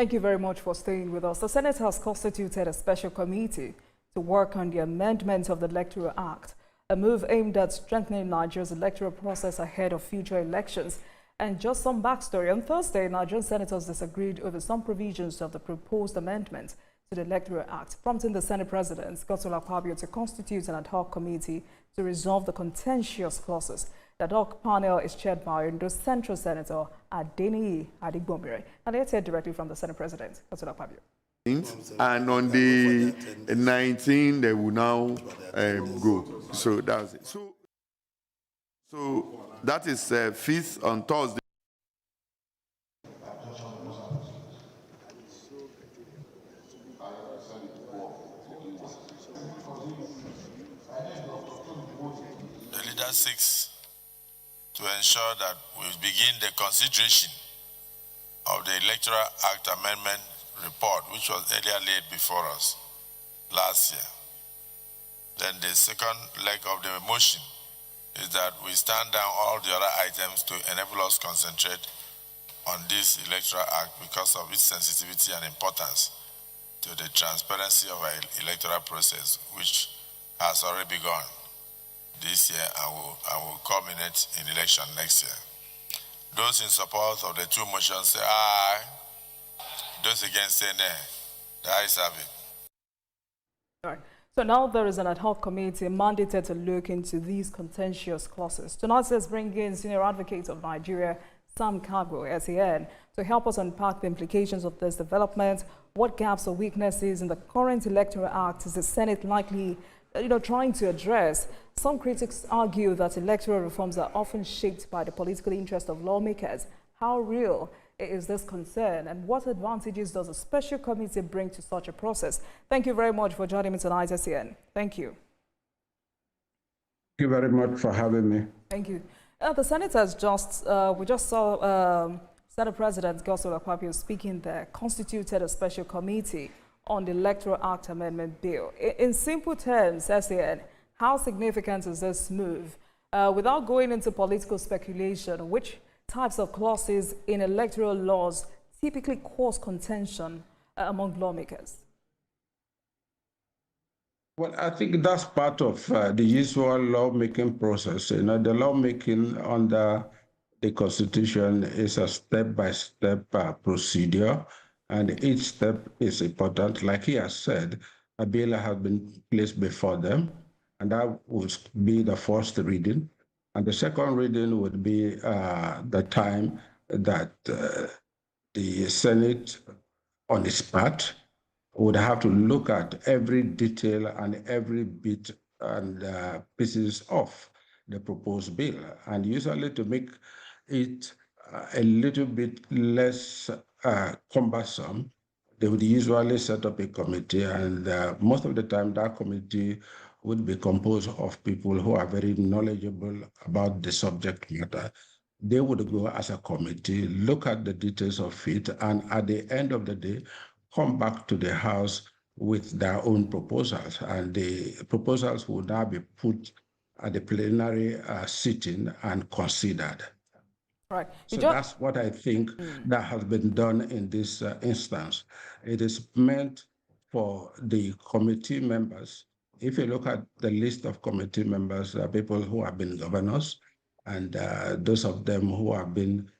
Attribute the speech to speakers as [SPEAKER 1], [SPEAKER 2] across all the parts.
[SPEAKER 1] Thank you very much for staying with us. The Senate has constituted a special committee to work on the amendment of the Electoral Act, a move aimed at strengthening Nigeria's electoral process ahead of future elections. And just some backstory. On Thursday, Nigerian senators disagreed over some provisions of the proposed amendment to the Electoral Act, prompting the Senate President, Judicial, to constitute an ad hoc committee to resolve the contentious clauses. The ad hoc panel is chaired by Ondo Central Senator Adeniyi Adigbomire. And let's hear directly from the Senate President, Judicial.
[SPEAKER 2] And on the 19th, they will now go. So that's it. So that is 5th on Thursday.
[SPEAKER 3] The leader seeks to ensure that we begin the consideration of the Electoral Act Amendment report, which was earlier laid before us last year. Then the second leg of the motion is that we stand down all the other items to enable us concentrate on this Electoral Act because of its sensitivity and importance to the transparency of our electoral process, which has already begun this year and will culminate in election next year. Those in support of the two motions say aye. Those against say nay. The ayes have it.
[SPEAKER 1] All right. So now there is an ad hoc committee mandated to look into these contentious clauses. Tonight, let's bring in Senior Advocate of Nigeria, Sam Kagbo, SAN, to help us unpack the implications of this development. What gaps or weaknesses in the current Electoral Act is the Senate likely trying to address? Some critics argue that electoral reforms are often shaped by the political interest of lawmakers. How real is this concern, and what advantages does a special committee bring to such a process? Thank you very much for joining me tonight, SAN. Thank you.
[SPEAKER 4] Thank you very much for having me.
[SPEAKER 1] Thank you. The Senate has we just saw Senate President Judicial speaking there, constituted a special committee on the Electoral Act Amendment Bill. In simple terms, SAN, how significant is this move? Without going into political speculation, which types of clauses in electoral laws typically cause contention among lawmakers?
[SPEAKER 4] Well, I think that's part of the usual lawmaking process. The lawmaking under the Constitution is a step-by-step procedure, and each step is important. Like he has said, a bill has been placed before them, and that would be the first reading. And the second reading would be the time that the Senate, on its part, would have to look at every detail and every bit and pieces of the proposed bill. And usually to make it a little bit less cumbersome, they would usually set up a committee, and most of the time that committee would be composed of people who are very knowledgeable about the subject matter. They would go as a committee, look at the details of it, and at the end of the day, come back to the House with their own proposals. And the proposals would now be put at the plenary sitting and considered.
[SPEAKER 1] Right.
[SPEAKER 4] So that's what I think that has been done in this instance. It is meant for the committee members. If you look at the list of committee members, there are people who have been governors, and those of them who have been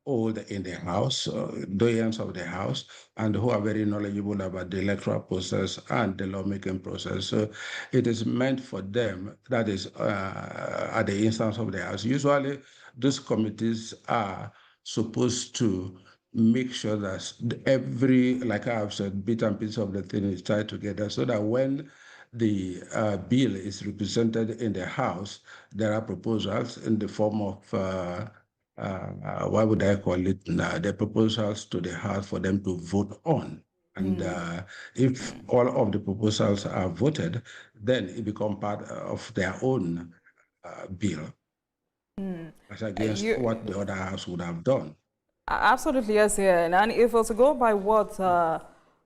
[SPEAKER 4] old in the House, doyens of the House, and who are very knowledgeable about the electoral process and the lawmaking process. So it is meant for them, that is at the instance of the House. Usually, those committees are supposed to make sure that every, like I have said, bit and piece of the thing is tied together, so that when the bill is represented in the House, there are proposals in the form of what would I call it now, the proposals to the House for them to vote on. And if all of the proposals are voted, then it becomes part of their own bill, as against what the other House would have done.
[SPEAKER 1] Absolutely, yes, yeah. And if also go by what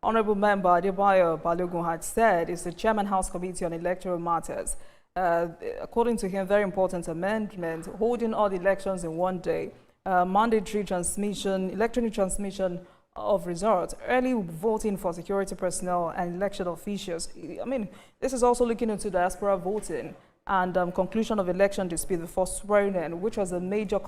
[SPEAKER 1] Honorable Member Adebayo Balogun had said, is the Chairman House Committee on Electoral Matters. According to him, very important amendment, holding all the elections in one day, mandatory transmission, electronic transmission of results, early voting for security personnel and election officials. I mean, this is also looking into diaspora voting and conclusion of election dispute before swearing in, which was a major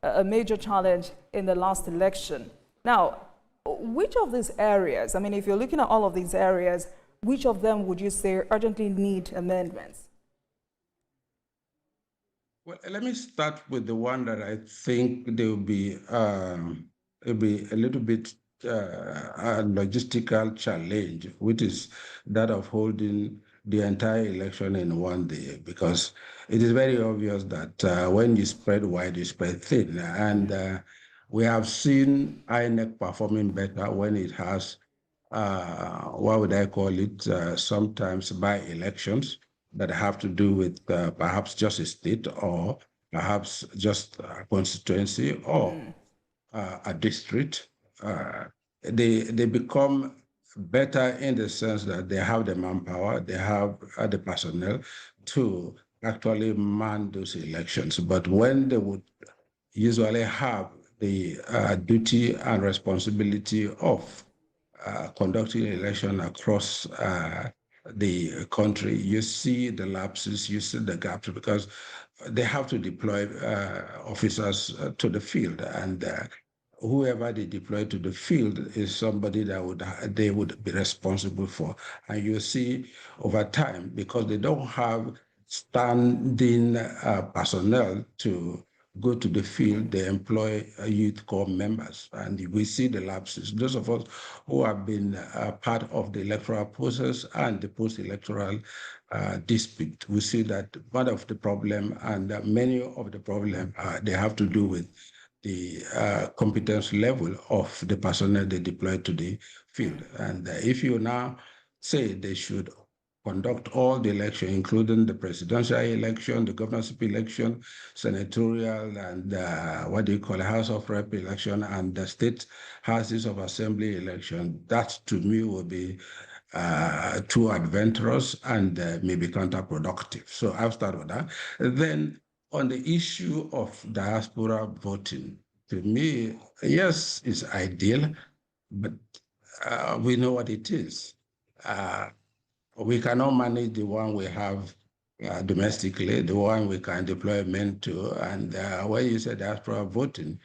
[SPEAKER 1] a major challenge in the last election. Now, which of these areas, I mean, if you're looking at all of these areas, which of them would you say urgently need amendments?
[SPEAKER 4] Well, let me start with the one that I think there will be a little bit a logistical challenge, which is that of holding the entire election in one day, because it is very obvious that when you spread wide, you spread thin, and we have seen INEC performing better when it has what would I call it, sometimes by elections that have to do with perhaps just a state or perhaps just a constituency or a district. They become better in the sense that they have the manpower, they have the personnel to actually man those elections. But when they would usually have the duty and responsibility of conducting election across the country, you see the lapses, you see the gaps, because they have to deploy officers to the field, and whoever they deploy to the field is somebody that they would be responsible for. And you see over time, because they don't have standing personnel to go to the field, they employ youth corps members, and we see the lapses. Those of us who have been part of the electoral process and the post-electoral dispute, we see that part of the problem and many of the problem they have to do with the competence level of the personnel they deploy to the field. And if you now say they should conduct all the election, including the presidential election, the governorship election, senatorial, and House of Rep election, and the state houses of assembly election. That to me will be too adventurous and maybe counterproductive. So I'll start with that. Then on the issue of diaspora voting, to me, yes, it's ideal, but we know what it is. We cannot manage the one we have domestically, the one we can deploy men to. And when you say diaspora voting,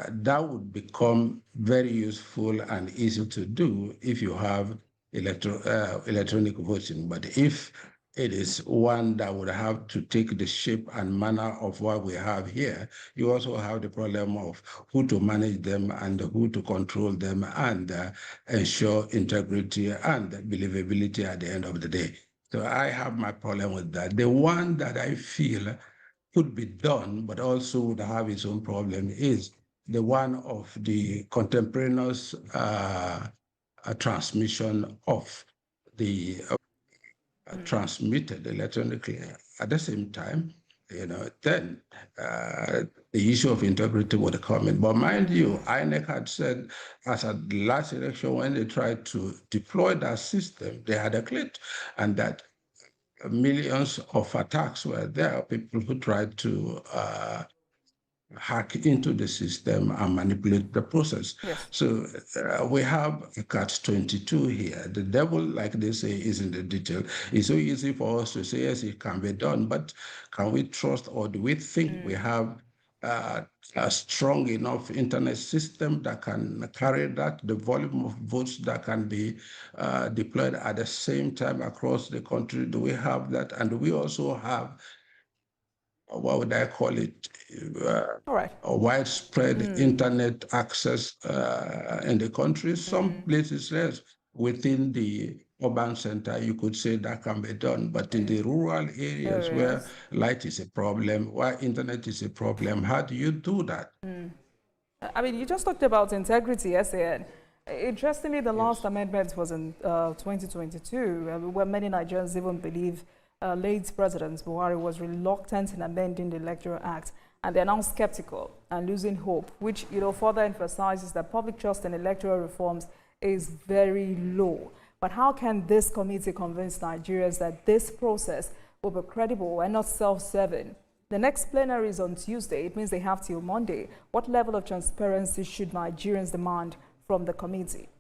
[SPEAKER 4] that would become very useful and easy to do if you have electronic voting. But if it is one that would have to take the shape and manner of what we have here, you also have the problem of who to manage them and who to control them and ensure integrity and believability at the end of the day. So I have my problem with that. The one that I feel could be done, but also would have its own problem, is the one of the contemporaneous transmission of the transmitted electronically at the same time, then the issue of integrity would come in. But mind you, INEC had said, as at the last election, when they tried to deploy that system, they had a glitch, and that millions of attacks were there, people who tried to hack into the system and manipulate the process.
[SPEAKER 1] Yes.
[SPEAKER 4] So we have a catch-22 here. The devil, like they say, is in the detail. It's so easy for us to say, yes, it can be done, but can we trust, or do we think we have a strong enough internet system that can carry that, the volume of votes that can be deployed at the same time across the country? Do we have that? And do we also have, what would I call it,
[SPEAKER 1] All right.
[SPEAKER 4] a widespread internet access in the country? Some places, yes, within the urban center, you could say that can be done. But in the rural areas where light is a problem, where internet is a problem, how do you do that?
[SPEAKER 1] I mean, you just talked about integrity, SAN. Interestingly, the last amendment was in 2022, where many Nigerians even believe late President Buhari was reluctant in amending the Electoral Act, and they're now skeptical and losing hope, which further emphasizes that public trust in electoral reforms is very low. But how can this committee convince Nigerians that this process will be credible and not self-serving? The next plenary is on Tuesday. It means they have till Monday. What level of transparency should Nigerians demand from the committee?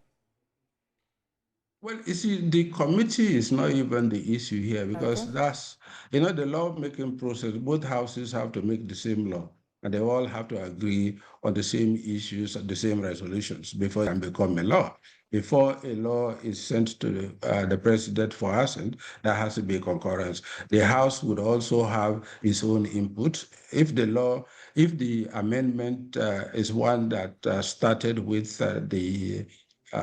[SPEAKER 4] Well, you see, the committee is not even the issue here because
[SPEAKER 1] Okay.
[SPEAKER 4] that's, the lawmaking process, both houses have to make the same law and they all have to agree on the same issues and the same resolutions before it can become a law. Before a law is sent to the president for assent, there has to be a concurrence. The House would also have its own input. If the amendment is one that started with the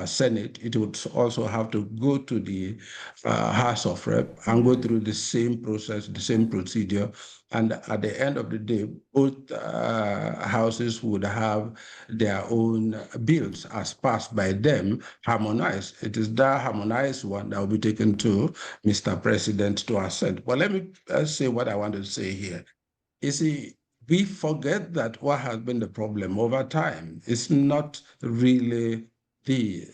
[SPEAKER 4] Senate, it would also have to go to the House of Rep and go through the same process, the same procedure. And at the end of the day, both houses would have their own bills as passed by them harmonized. It is that harmonized one that will be taken to Mr. President to assent. But let me say what I want to say here. You see, we forget that what has been the problem over time is not really the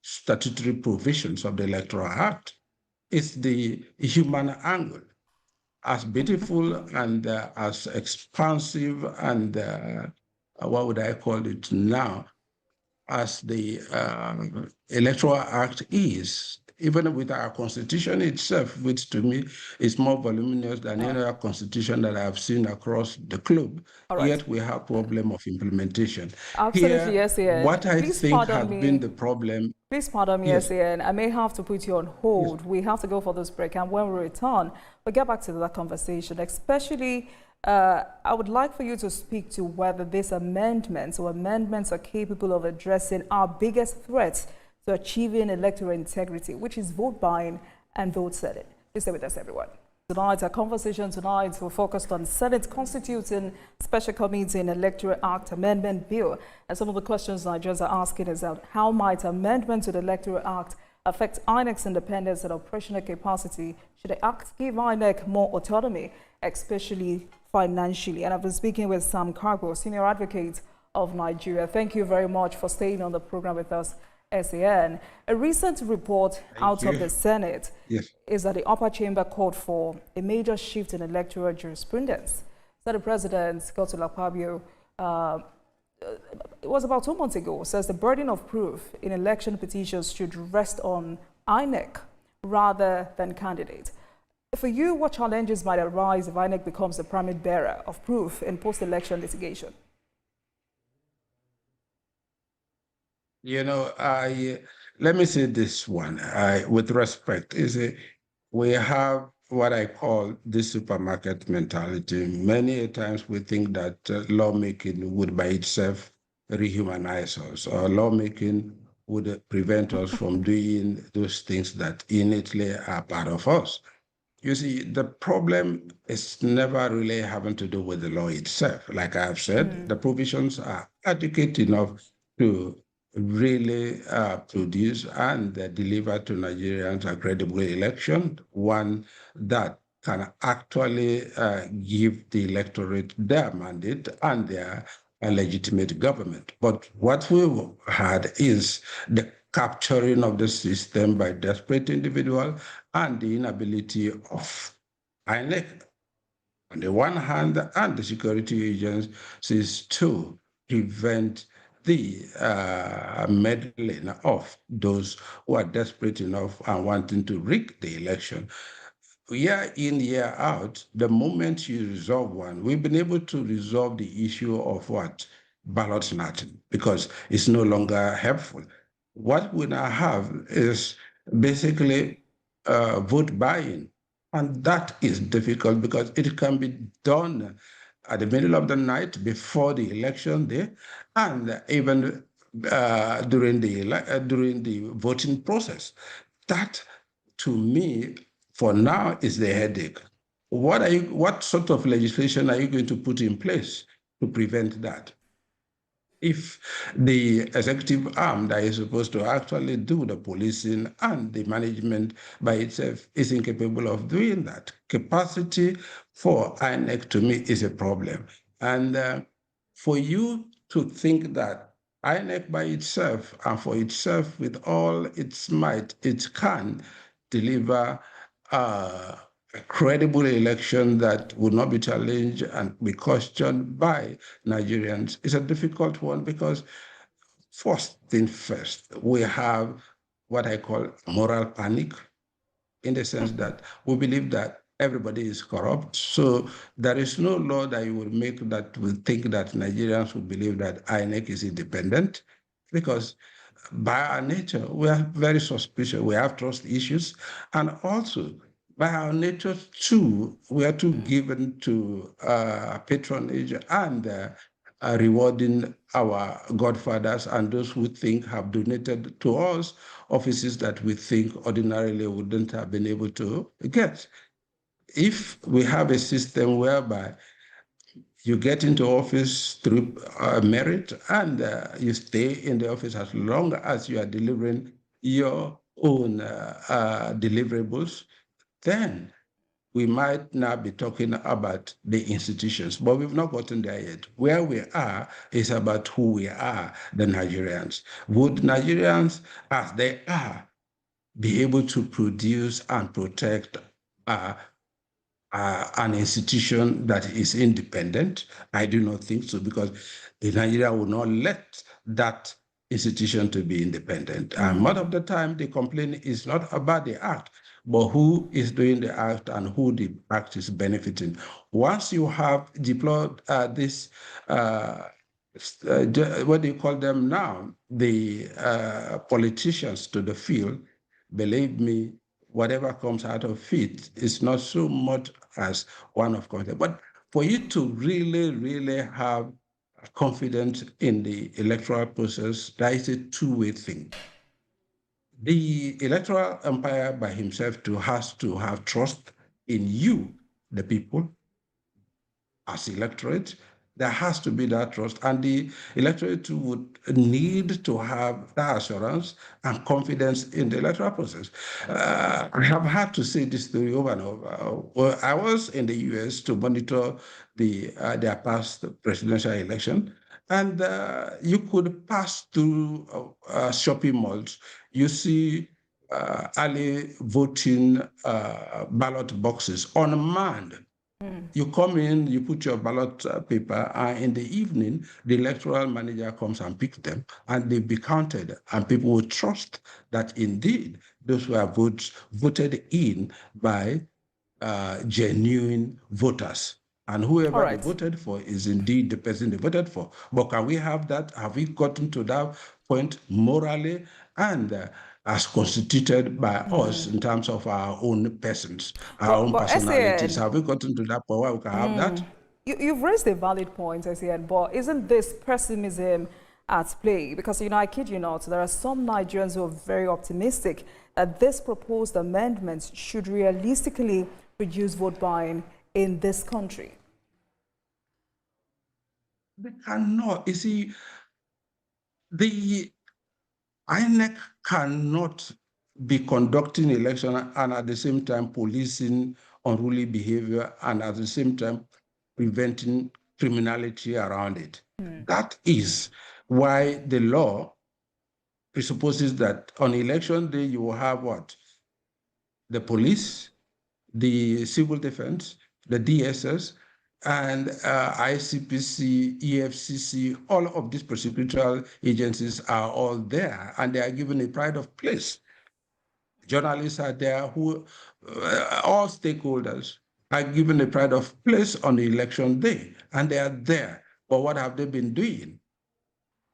[SPEAKER 4] statutory provisions of the Electoral Act. It's the human angle. As beautiful and as expansive and what would I call it now, as the Electoral Act is, even with our constitution itself, which to me is more voluminous than any other constitution that I've seen across the globe,
[SPEAKER 1] All right.
[SPEAKER 4] yet we have problem of implementation.
[SPEAKER 1] Absolutely,
[SPEAKER 4] Here,
[SPEAKER 1] yes, Ian.
[SPEAKER 4] what I
[SPEAKER 1] Please
[SPEAKER 4] think has
[SPEAKER 1] pardon
[SPEAKER 4] been
[SPEAKER 1] me.
[SPEAKER 4] the problem.
[SPEAKER 1] Please pardon me,
[SPEAKER 4] Yes.
[SPEAKER 1] Ian. I may have to put you on hold. We have to go for this break, and when we return, we'll get back to that conversation. Especially, I would like for you to speak to whether these amendments are capable of addressing our biggest threats to achieving electoral integrity, which is vote buying and vote selling. Please stay with us, everyone. Tonight, our conversation tonight will focus on Senate constituting special committee in Electoral Act Amendment Bill. And some of the questions Nigerians are asking is that how might amendment to the Electoral Act affect INEC's independence and operational capacity? Should the Act give INEC more autonomy, especially financially? And I've been speaking with Sam Cargo, Senior Advocate of Nigeria. Thank you very much for staying on the program with us, SAN. A recent report out of the Senate is that the upper chamber called for a major shift in electoral jurisprudence. Senate President Godswill Akpabio, it was about 2 months ago, says the burden of proof in election petitions should rest on INEC rather than candidate. For you, what challenges might arise if INEC becomes the primary bearer of proof in post-election litigation?
[SPEAKER 4] Let me say this one, with respect, we have what I call this supermarket mentality. Many times we think that lawmaking would by itself rehumanize us, or lawmaking would prevent us from doing those things that innately are part of us. You see, the problem is never really having to do with the law itself. Like I have said, the provisions are adequate enough to really produce and deliver to Nigerians a credible election, one that can actually give the electorate their mandate and their legitimate government. But what we've had is the capturing of the system by desperate individuals and the inability of INEC on the one hand and the security agencies to prevent the meddling of those who are desperate enough and wanting to rig the election. Year in, year out, the moment you resolve one, we've been able to resolve the issue of what? Ballot snatching, because it's no longer helpful. What we now have is basically vote buying. And that is difficult because it can be done at the middle of the night before the election day and even during the voting process. That, to me, for now, is the headache. What sort of legislation are you going to put in place to prevent that? If the executive arm that is supposed to actually do the policing and the management by itself is incapable of doing that, capacity for INEC to me is a problem. And for you to think that INEC by itself and for itself with all its might, it can deliver a credible election that would not be challenged and be questioned by Nigerians is a difficult one because first thing first, we have what I call moral panic in the sense that we believe that everybody is corrupt. So there is no law that you will make that will think that Nigerians will believe that INEC is independent because by our nature, we are very suspicious. We have trust issues. And also, by our nature, too, we are too given to patronage and rewarding our godfathers and those who think have donated to us offices that we think ordinarily wouldn't have been able to get. If we have a system whereby you get into office through merit and you stay in the office as long as you are delivering your own deliverables, then we might now be talking about the institutions, but we've not gotten there yet. Where we are is about who we are, the Nigerians. Would Nigerians, as they are, be able to produce and protect an institution that is independent? I do not think so, because Nigeria will not let that institution to be independent. And most of the time, the complaint is not about the act, but who is doing the act and who the act is benefiting. Once you have deployed this, what do you call them now? The politicians to the field, believe me, whatever comes out of it is not so much as one of confidence. But for you to really, really have confidence in the electoral process, that is a two-way thing. The electoral umpire by himself too has to have trust in you, the people, as electorate. There has to be that trust, and the electorate would need to have that assurance and confidence in the electoral process. I have had to say this story over and over. Well, I was in the US to monitor their past presidential election, and you could pass through shopping malls. You see early voting ballot boxes unmanned. You come in, you put your ballot paper, and in the evening, the electoral manager comes and picks them, and they be counted, and people will trust that indeed those were votes voted in by genuine voters. And whoever
[SPEAKER 1] All
[SPEAKER 4] they
[SPEAKER 1] right.
[SPEAKER 4] voted for is indeed the person they voted for. But can we have that? Have we gotten to that point morally and as constituted by us in terms of our own persons, our own
[SPEAKER 1] But
[SPEAKER 4] personalities?
[SPEAKER 1] SAN,
[SPEAKER 4] Have we gotten to that point where we can have that?
[SPEAKER 1] you've raised a valid point, SAN, but isn't this pessimism at play? Because, I kid you not, there are some Nigerians who are very optimistic that this proposed amendment should realistically reduce vote buying in this country.
[SPEAKER 4] They cannot. You see, the INEC cannot be conducting election and at the same time policing unruly behavior and at the same time preventing criminality around it. That is why the law presupposes that on election day you will have what? The police, the civil defense, the DSS, and ICPC, EFCC, all of these prosecutorial agencies are all there, and they are given a pride of place. Journalists are there, who all stakeholders are given a pride of place on the election day, and they are there. But what have they been doing?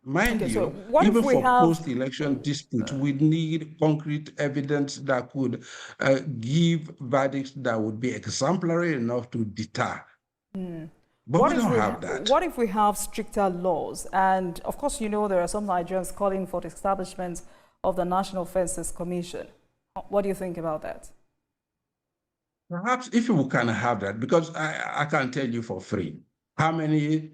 [SPEAKER 4] Mind
[SPEAKER 1] Okay, so
[SPEAKER 4] you,
[SPEAKER 1] what if
[SPEAKER 4] even
[SPEAKER 1] we
[SPEAKER 4] for
[SPEAKER 1] have
[SPEAKER 4] post-election dispute, we need concrete evidence that could give verdicts that would be exemplary enough to deter. But we don't have that.
[SPEAKER 1] what if we have stricter laws? And of course, there are some Nigerians calling for the establishment of the National Fences Commission. What do you think about that?
[SPEAKER 4] Perhaps if we can have that, because I can tell you for free, how many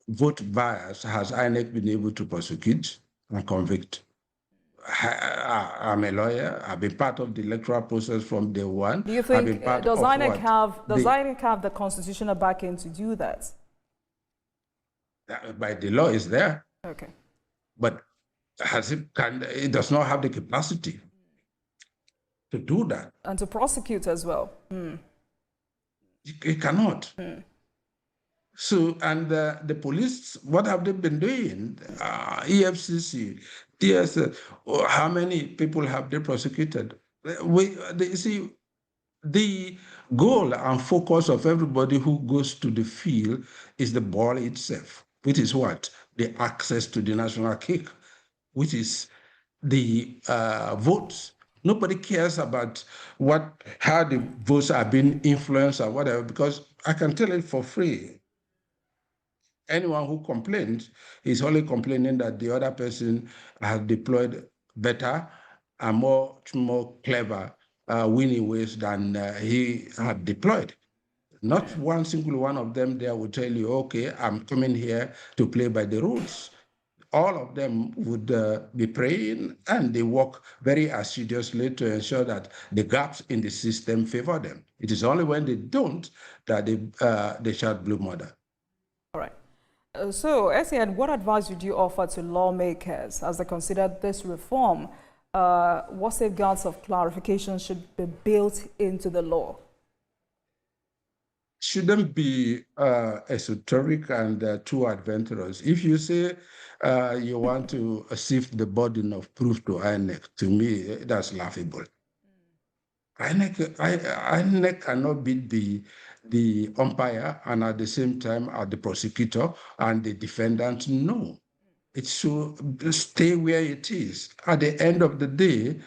[SPEAKER 4] vote buyers has INEC been able to prosecute and convict? I'm a lawyer. I've been part of the electoral process from day one.
[SPEAKER 1] Do you
[SPEAKER 4] I've
[SPEAKER 1] think
[SPEAKER 4] been part
[SPEAKER 1] does
[SPEAKER 4] of
[SPEAKER 1] INEC
[SPEAKER 4] what?
[SPEAKER 1] have the constitutional backing to do that?
[SPEAKER 4] By the law is there,
[SPEAKER 1] Okay.
[SPEAKER 4] but it does not have the capacity to do that.
[SPEAKER 1] And to prosecute as well.
[SPEAKER 4] It cannot. So, and the police, what have they been doing? EFCC, TSS, how many people have they prosecuted? See, the goal and focus of everybody who goes to the field is the ball itself, which is what? The access to the national cake, which is the votes. Nobody cares about how the votes are being influenced or whatever, because I can tell it for free. Anyone who complains is only complaining that the other person has deployed better and much more clever winning ways than he had deployed. Not one single one of them there will tell you, okay, I'm coming here to play by the rules. All of them would be praying, and they work very assiduously to ensure that the gaps in the system favor them. It is only when they don't that they shout blue murder.
[SPEAKER 1] All right. So, SAN, what advice would you offer to lawmakers as they consider this reform? What safeguards of clarification should be built into the law?
[SPEAKER 4] Shouldn't be esoteric and too adventurous. If you say you want to shift the burden of proof to INEC, to me, that's laughable. INEC cannot be the umpire and at the same time the prosecutor and the defendant. No, it should stay where it is. At the end of the day,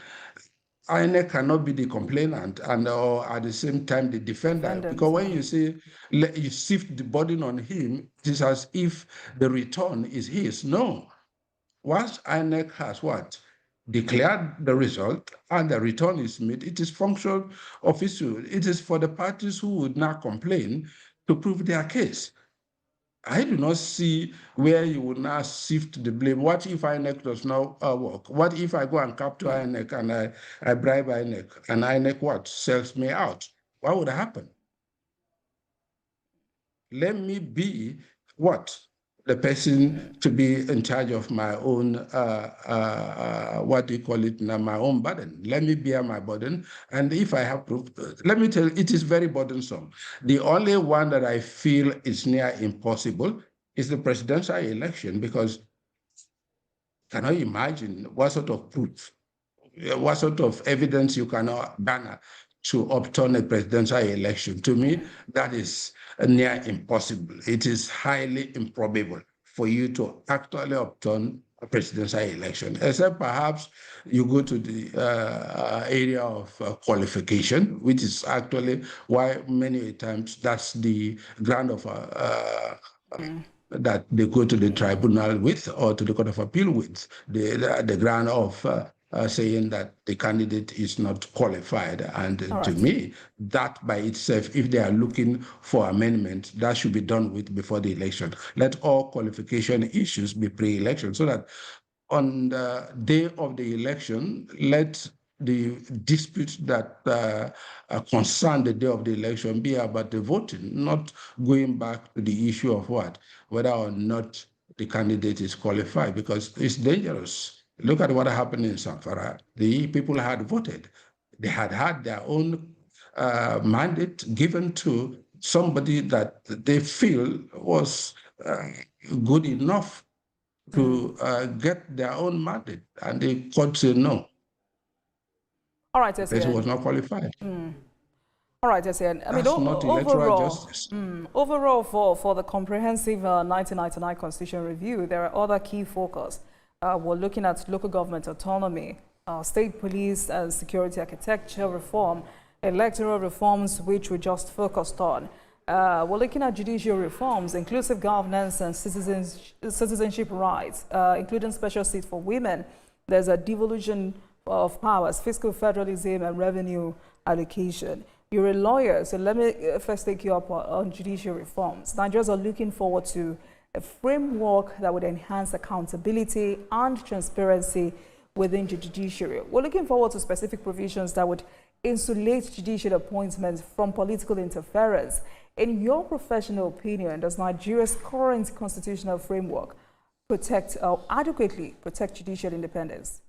[SPEAKER 4] INEC cannot be the complainant and or at the same time the defendant. Because when you say you shift the burden on him, it is as if the return is his. No. Once INEC has what? Declared the result and the return is made, it is function official. It is for the parties who would now complain to prove their case. I do not see where you would now shift the blame. What if INEC does not work? What if I go and capture INEC and I bribe INEC and INEC what? Sells me out? What would happen? Let me be what? The person to be in charge of my own, what do you call it now, my own burden. Let me bear my burden. And if I have proof, let me tell you, it is very burdensome. The only one that I feel is near impossible is the presidential election, because can I imagine what sort of proof, what sort of evidence you cannot garner to overturn a presidential election? To me, that is near impossible. It is highly improbable for you to actually overturn a presidential election, except perhaps you go to the area of qualification, which is actually why many times that's the ground of that they go to the tribunal with or to the Court of Appeal with, the ground of saying that the candidate is not qualified. And to me, that by itself, if they are looking for amendment, that should be done with before the election. Let all qualification issues be pre-election, so that on the day of the election, let the disputes that concern the day of the election be about the voting, not going back to the issue of whether or not the candidate is qualified, because it's dangerous. Look at what happened in Zamfara. The people had voted. They had had their own mandate given to somebody that they feel was good enough to get their own mandate, and the court said no.
[SPEAKER 1] All right,
[SPEAKER 4] the person was not qualified.
[SPEAKER 1] All right, SAN. I mean,
[SPEAKER 4] not electoral justice.
[SPEAKER 1] Overall, for the comprehensive 1999 Constitution review, there are other key focus. We're looking at local government autonomy, state police and security architecture reform, electoral reforms, which we just focused on. We're looking at judicial reforms, inclusive governance and citizenship rights, including special seats for women. There's a devolution of powers, fiscal federalism, and revenue allocation. You're a lawyer, so let me first take you up on judicial reforms. Nigerians are looking forward to a framework that would enhance accountability and transparency within the judiciary. We're looking forward to specific provisions that would insulate judicial appointments from political interference. In your professional opinion, does Nigeria's current constitutional framework adequately protect judicial independence?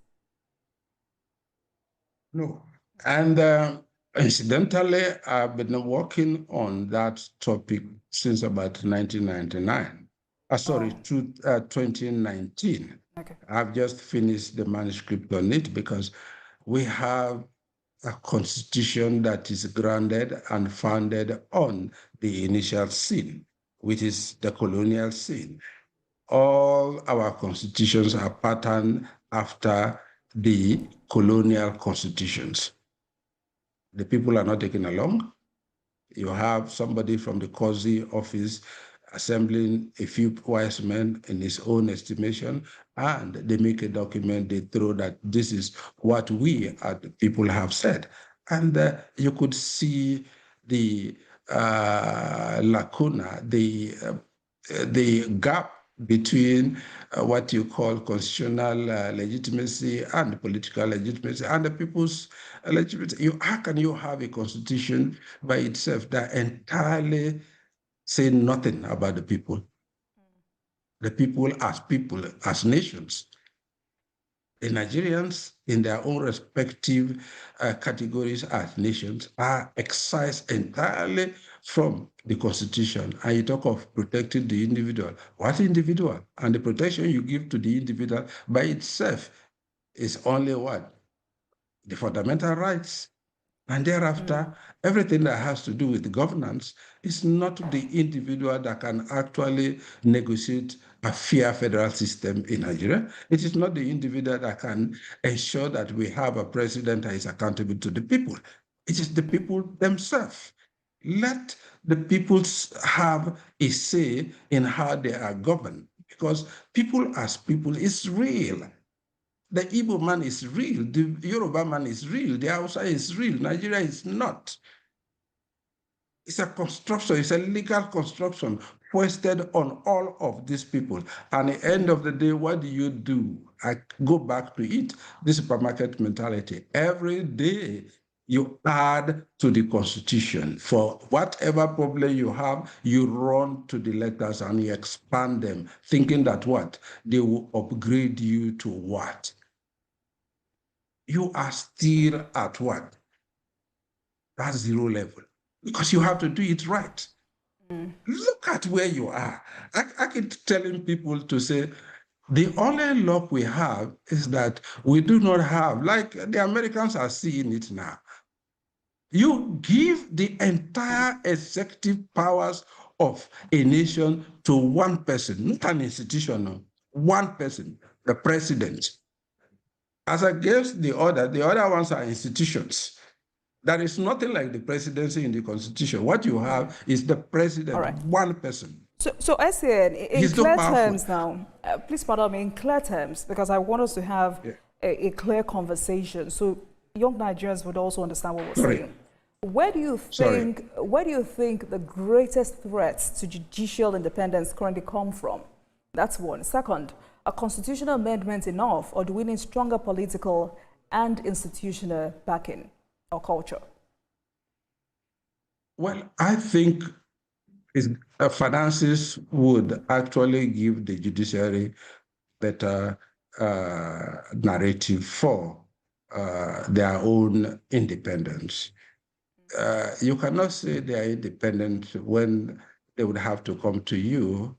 [SPEAKER 4] No, And incidentally, I've been working on that topic since about 1999. Sorry, 2019.
[SPEAKER 1] Okay.
[SPEAKER 4] I've just finished the manuscript on it because we have a constitution that is grounded and founded on the initial sin, which is the colonial sin. All our constitutions are patterned after the colonial constitutions. The people are not taken along. You have somebody from the Kozi office assembling a few wise men in his own estimation, and they make a document, they throw that this is what we as the people have said. And you could see the lacuna, the gap between what you call constitutional legitimacy and political legitimacy and the people's legitimacy. How can you have a constitution by itself that entirely say nothing about the people as nations? The Nigerians, in their own respective categories as nations, are excised entirely from the Constitution. And you talk of protecting the individual. What individual? And the protection you give to the individual by itself is only what? The fundamental rights. And thereafter, everything that has to do with governance is not the individual that can actually negotiate a fair federal system in Nigeria. It is not the individual that can ensure that we have a president that is accountable to the people. It is the people themselves. Let the people have a say in how they are governed, because people as people is real. The Igbo man is real, the Yoruba man is real, the Hausa is real, Nigeria is not. It's a construction, it's a legal construction foisted on all of these people. And at the end of the day, what do? I go back to it, this supermarket mentality. Every day, you add to the Constitution. For whatever problem you have, you run to the letters and you expand them, thinking that what? They will upgrade you to what? You are still at what? That zero level, because you have to do it right. Look at where you are. I keep telling people to say, the only luck we have is that we do not have, like the Americans are seeing it now. You give the entire executive powers of a nation to one person, not an institution, no. One person, the president. As against the other ones are institutions. There is nothing like the presidency in the Constitution. What you have is the president,
[SPEAKER 1] All right.
[SPEAKER 4] one person.
[SPEAKER 1] So SAN, in
[SPEAKER 4] He's so
[SPEAKER 1] clear
[SPEAKER 4] powerful.
[SPEAKER 1] terms now, please pardon me, in clear terms, because I want us to have a clear conversation so young Nigerians would also understand what we're saying. Where do you think the greatest threats to judicial independence currently come from? That's one. Second, are constitutional amendments enough, or do we need stronger political and institutional backing or culture?
[SPEAKER 4] Well, I think finances would actually give the judiciary better narrative for their own independence. You cannot say they are independent when they would have to come to you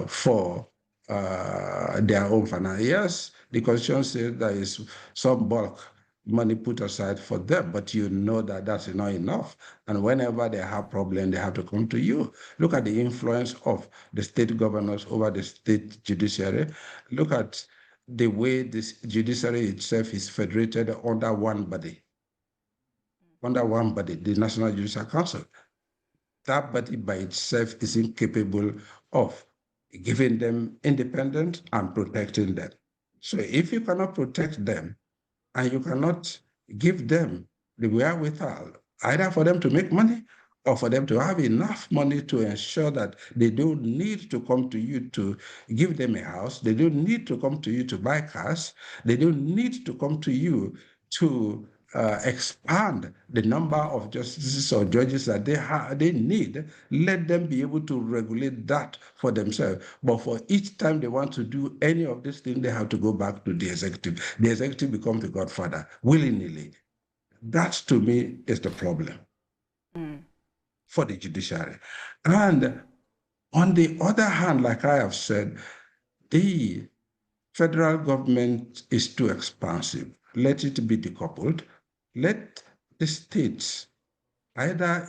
[SPEAKER 4] for their own finance. Yes, the Constitution says there is some bulk money put aside for them, but you know that that's not enough. And whenever they have problems, they have to come to you. Look at the influence of the state governors over the state judiciary. Look at the way this judiciary itself is federated under one body, the National Judicial Council. That body by itself is incapable of giving them independence and protecting them. So if you cannot protect them and you cannot give them the wherewithal, either for them to make money or for them to have enough money to ensure that they don't need to come to you to give them a house, they don't need to come to you to buy cars, they don't need to come to you to expand the number of justices or judges that they need, let them be able to regulate that for themselves. But for each time they want to do any of these things, they have to go back to the executive. The executive becomes the godfather willingly. That, to me, is the problem for the judiciary. And on the other hand, like I have said, the federal government is too expansive. Let it be decoupled. Let the states, either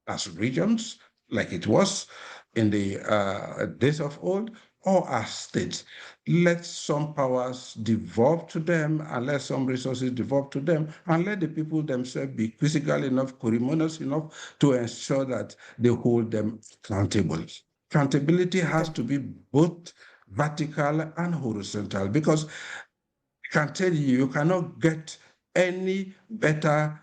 [SPEAKER 4] as regions, like it was in the days of old, or as states. Let some powers devolve to them, and let some resources devolve to them, and let the people themselves be quizzical enough, acrimonious enough to ensure that they hold them accountable. Accountability has to be both vertical and horizontal, because I can tell you, you cannot get any better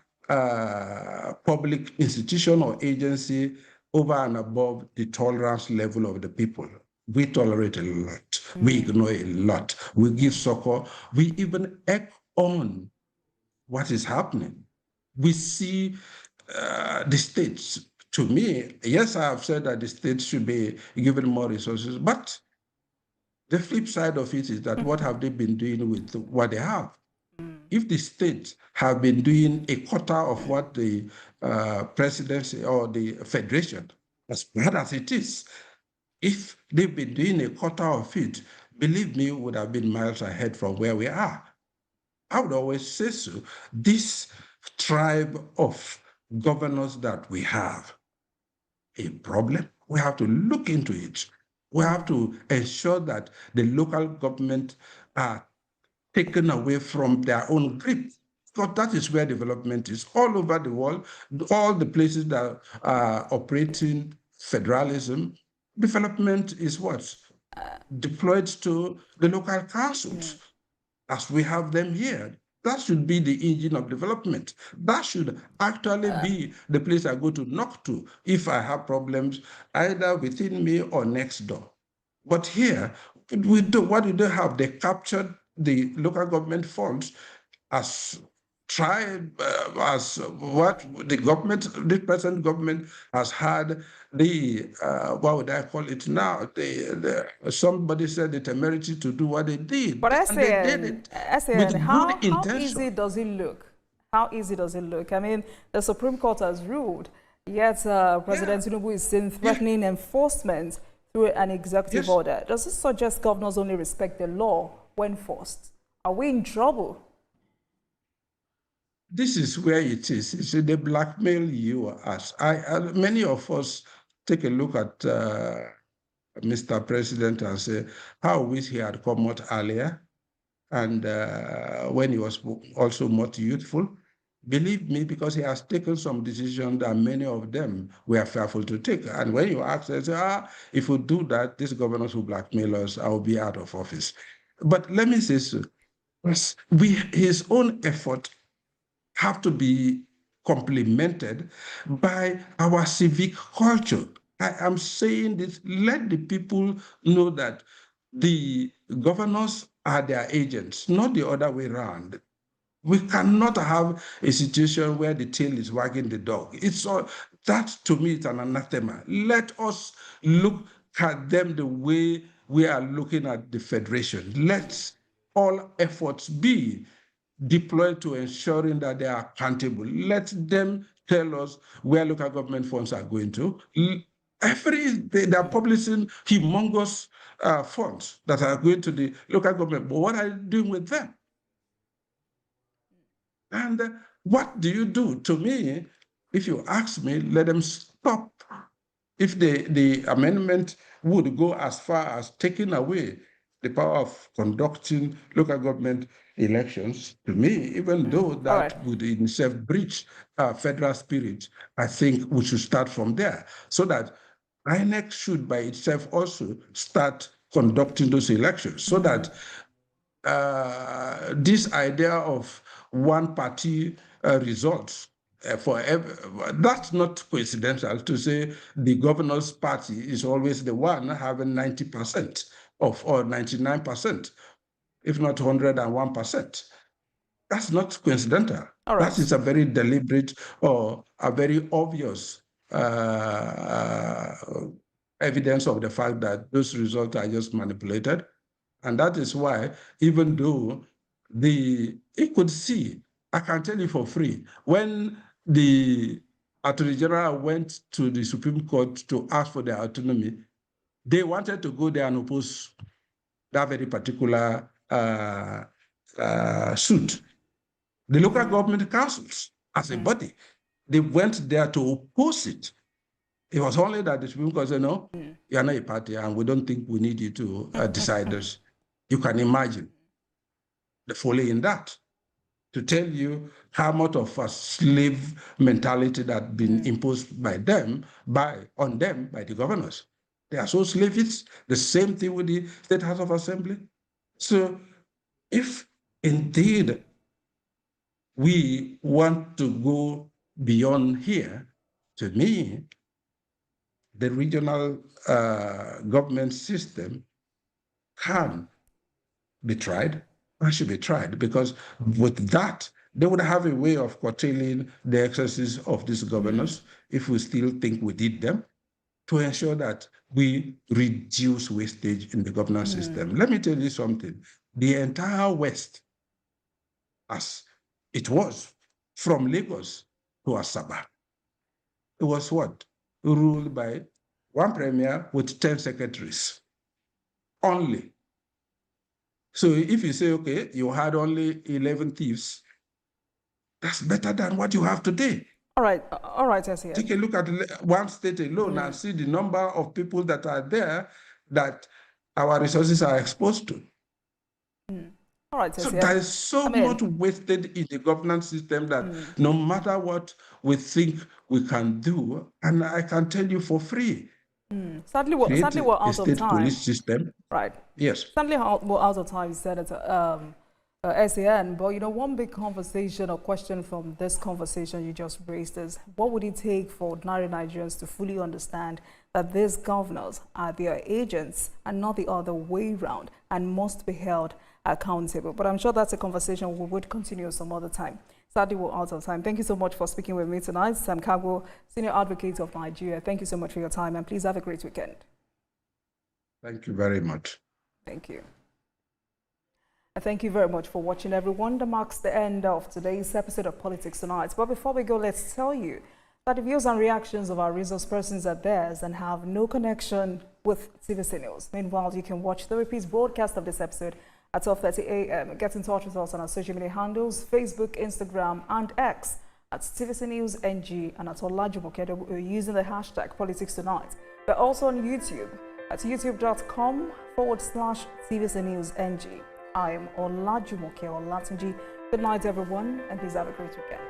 [SPEAKER 4] public institution or agency over and above the tolerance level of the people. We tolerate a lot. We ignore a lot. We give succor. We even egg on what is happening. We see the states. To me, yes, I have said that the states should be given more resources, but the flip side of it is that what have they been doing with what they have? If the states have been doing a quarter of what the presidency or the federation, as bad as it is, if they've been doing a quarter of it, believe me, would have been miles ahead from where we are. I would always say so. This tribe of governors that we have a problem, we have to look into it. We have to ensure that the local government are taken away from their own grip, because that is where development is all over the world. All the places that are operating federalism, development is what? Deployed to the local councils, as we have them here. That should be the engine of development. That should actually be the place I go to knock to if I have problems, either within me or next door. But here, what do they have? They captured the local government funds as as what the government, the present government has had the, what would I call it now? Somebody said the temerity to do what they did.
[SPEAKER 1] But
[SPEAKER 4] And they did it with good
[SPEAKER 1] how
[SPEAKER 4] intention.
[SPEAKER 1] easy does it look? How easy does it look? I mean, the Supreme Court has ruled, yet President Tinubu is seen threatening enforcement through an executive order. Does this suggest governors only respect the law when forced? Are we in trouble?
[SPEAKER 4] This is where it is. You see, they blackmail you as many of us take a look at Mr. President and say, how wish he had come out earlier, and when he was also more youthful. Believe me, because he has taken some decisions that many of them were fearful to take. And when you ask, they say, if we do that, these governors will blackmail us, I will be out of office. But let me say so. His own effort have to be complemented by our civic culture. I am saying this, let the people know that the governors are their agents, not the other way around. We cannot have a situation where the tail is wagging the dog. It's all that, to me, is an anathema. Let us look at them the way we are looking at the federation. Let all efforts be deployed to ensuring that they are accountable. Let them tell us where local government funds are going to. They are publishing humongous funds that are going to the local government, but what are you doing with them? And what do you do? To me, if you ask me, let them stop. If the amendment would go as far as taking away the power of conducting local government elections, to me, even though that would in itself breach federal spirit, I think we should start from there, so that INEC should by itself also start conducting those elections, so that this idea of one party results that's not coincidental to say the governor's party is always the one having 90% or 99%, if not 101%. That's not coincidental. That is a very deliberate or a very obvious evidence of the fact that those results are just manipulated. And that is why, even though he could see I can tell you for free, when the Attorney General went to the Supreme Court to ask for their autonomy, they wanted to go there and oppose that very particular suit. The local government councils, as a body, they went there to oppose it. It was only that the Supreme Court said, no, you are not a party and we don't think we need you to decide this. You can imagine the folly in that, to tell you how much of a slave mentality that had been imposed by them, on them by the governors. They are so slavish. The same thing with the State House of Assembly. So if indeed we want to go beyond here, to me, the regional government system can be tried, or should be tried, because with that, they would have a way of curtailing the excesses of these governors, if we still think we did them, to ensure that we reduce wastage in the governance system. Let me tell you something. The entire West, as it was, from Lagos to Asaba, it was what? Ruled by one premier with 10 secretaries only. So if you say, okay, you had only 11 thieves, that's better than what you have today.
[SPEAKER 1] All right, SEN.
[SPEAKER 4] Take a look at one state alone and see the number of people that are there that our resources are exposed to.
[SPEAKER 1] All right,
[SPEAKER 4] so there is so much wasted in the governance system that no matter what we think we can do, and I can tell you for free.
[SPEAKER 1] Sadly, we're out of
[SPEAKER 4] state
[SPEAKER 1] time.
[SPEAKER 4] Police system.
[SPEAKER 1] Right.
[SPEAKER 4] Yes.
[SPEAKER 1] Sadly, we're out of time, Senator SEN. But one big conversation or question from this conversation you just raised is, what would it take for ordinary Nigerians to fully understand that these governors are their agents and not the other way round, and must be held accountable? But I'm sure that's a conversation we would continue some other time. Sadly, we're out of time. Thank you so much for speaking with me tonight. Sam Kagwo, Senior Advocate of Nigeria. Thank you so much for your time, and please have a great weekend.
[SPEAKER 4] Thank you very much.
[SPEAKER 1] Thank you. And thank you very much for watching, everyone. That marks the end of today's episode of Politics Tonight. But before we go, let's tell you that the views and reactions of our resource persons are theirs and have no connection with TVC News. Meanwhile, you can watch the repeat broadcast of this episode at 12:30 a.m. Get in touch with us on our social media handles, Facebook, Instagram, and X at TVC News NG, and at Olajumoke. We're using the hashtag Politics Tonight. We're also on YouTube at youtube.com/TVC News NG. I am Olajumoke Olatunji. Good night, everyone, and please have a great weekend.